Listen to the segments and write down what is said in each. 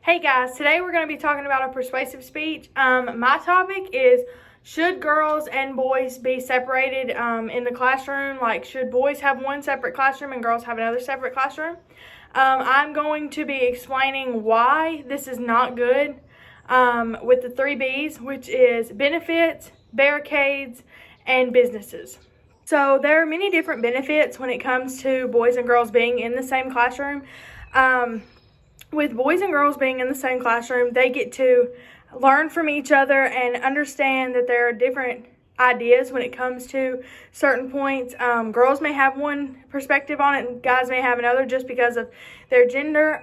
Hey guys, today we're going to be talking about a persuasive speech. My topic is, should girls and boys be separated in the classroom? Like, should boys have one separate classroom and girls have another separate classroom? I'm going to be explaining why this is not good with the 3Bs, which is benefits, barricades, and businesses. So there are many different benefits when it comes to boys and girls being in the same classroom. With boys and girls being in the same classroom, they get to learn from each other and understand that there are different ideas when it comes to certain points. Girls may have one perspective on it and guys may have another just because of their gender.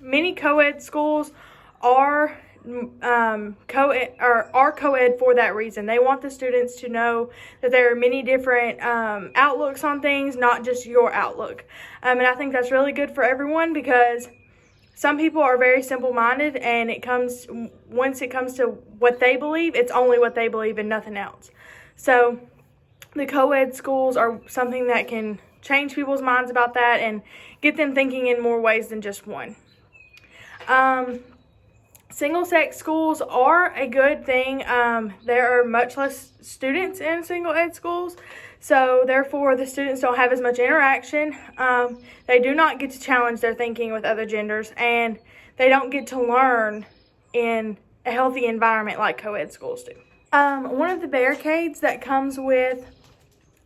Many co-ed schools are co-ed for that reason. They want the students to know that there are many different outlooks on things, not just your outlook. And I think that's really good for everyone because some people are very simple-minded, and once it comes to what they believe, it's only what they believe and nothing else. So the co-ed schools are something that can change people's minds about that and get them thinking in more ways than just one. Single-sex schools are a good thing. There are much less students in single-ed schools, so therefore the students don't have as much interaction. They do not get to challenge their thinking with other genders, and they don't get to learn in a healthy environment like co-ed schools do. One of the barricades that comes with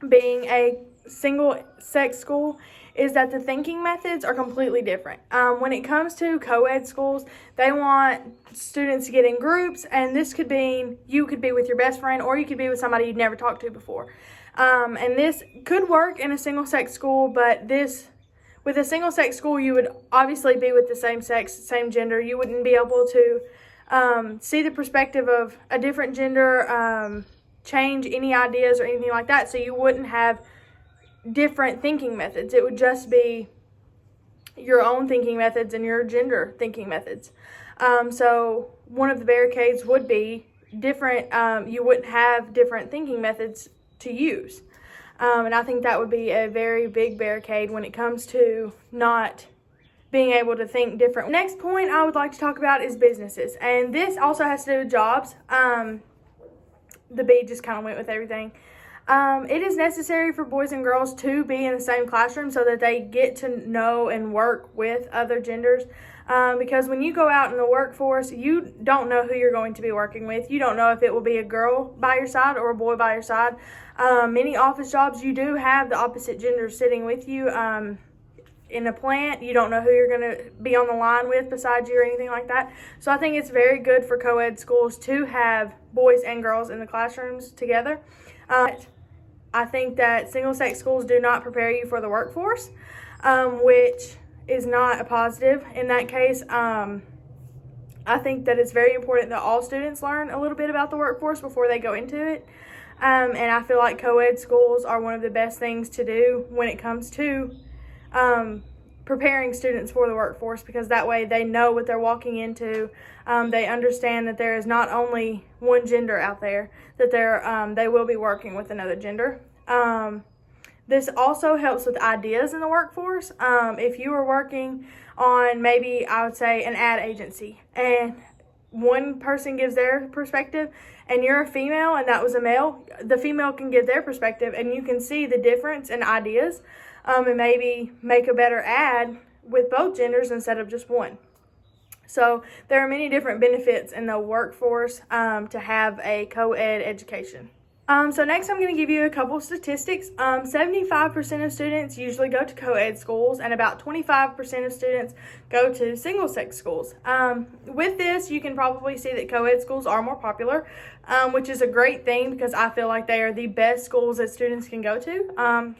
being a single-sex school is that the thinking methods are completely different. When it comes to co-ed schools, they want students to get in groups, and this could mean you could be with your best friend or you could be with somebody you'd never talked to before. And this could work in a single-sex school, but with a single-sex school, you would obviously be with the same sex, same gender. You wouldn't be able to see the perspective of a different gender, change any ideas or anything like that, so you wouldn't have different thinking methods. It would just be your own thinking methods and your gender thinking methods. So one of the barricades would be different. You wouldn't have different thinking methods to use. And I think that would be a very big barricade when it comes to not being able to think different. Next point I would like to talk about is businesses. And this also has to do with jobs. The B just kind of went with everything. It is necessary for boys and girls to be in the same classroom so that they get to know and work with other genders. Because when you go out in the workforce, you don't know who you're going to be working with. You don't know if it will be a girl by your side or a boy by your side. Many office jobs, you do have the opposite gender sitting with you. In a plant, you don't know who you're going to be on the line with besides you or anything like that. So I think it's very good for co-ed schools to have boys and girls in the classrooms together. I think that single-sex schools do not prepare you for the workforce, which is not a positive in that case. I think that it's very important that all students learn a little bit about the workforce before they go into it. And I feel like co-ed schools are one of the best things to do when it comes to preparing students for the workforce, because that way they know what they're walking into. They understand that there is not only one gender out there, that they will be working with another gender. This also helps with ideas in the workforce. If you are working on, maybe I would say, an ad agency, and one person gives their perspective and you're a female and that was a male, the female can give their perspective and you can see the difference in ideas, and maybe make a better ad with both genders instead of just one. So there are many different benefits in the workforce to have a co-ed education. So next I'm going to give you a couple statistics. 75% of students usually go to co-ed schools, and about 25% of students go to single-sex schools. With this, you can probably see that co-ed schools are more popular, which is a great thing because I feel like they are the best schools that students can go to.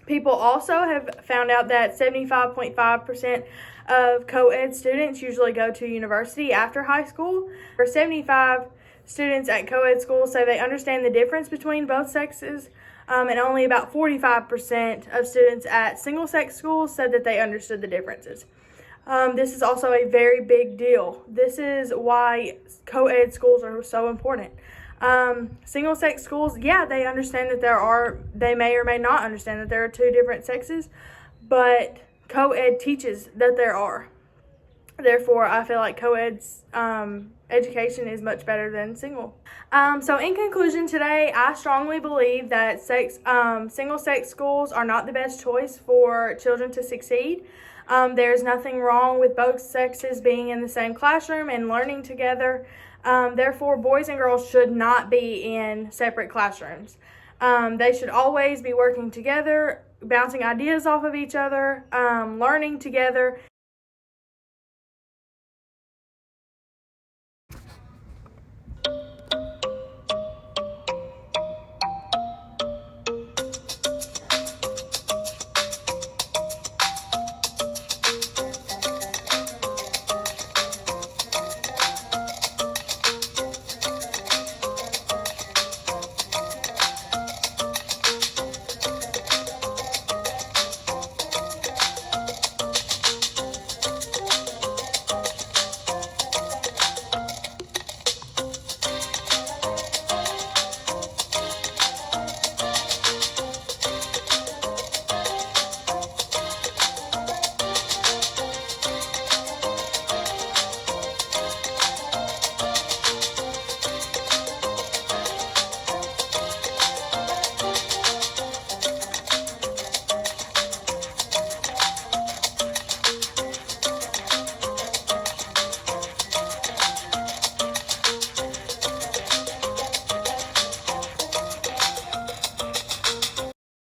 People also have found out that 75.5% of co-ed students usually go to university after high school. For 75 students at co-ed schools say they understand the difference between both sexes, and only about 45% of students at single-sex schools said that they understood the differences. This is also a very big deal. This is why co-ed schools are so important. Single-sex schools, yeah, they understand that they may or may not understand that there are two different sexes, but co-ed teaches that there are. Therefore, I feel like co-ed's education is much better than single. So in conclusion today, I strongly believe that single-sex schools are not the best choice for children to succeed. There's nothing wrong with both sexes being in the same classroom and learning together. Therefore, boys and girls should not be in separate classrooms. They should always be working together, bouncing ideas off of each other, learning together,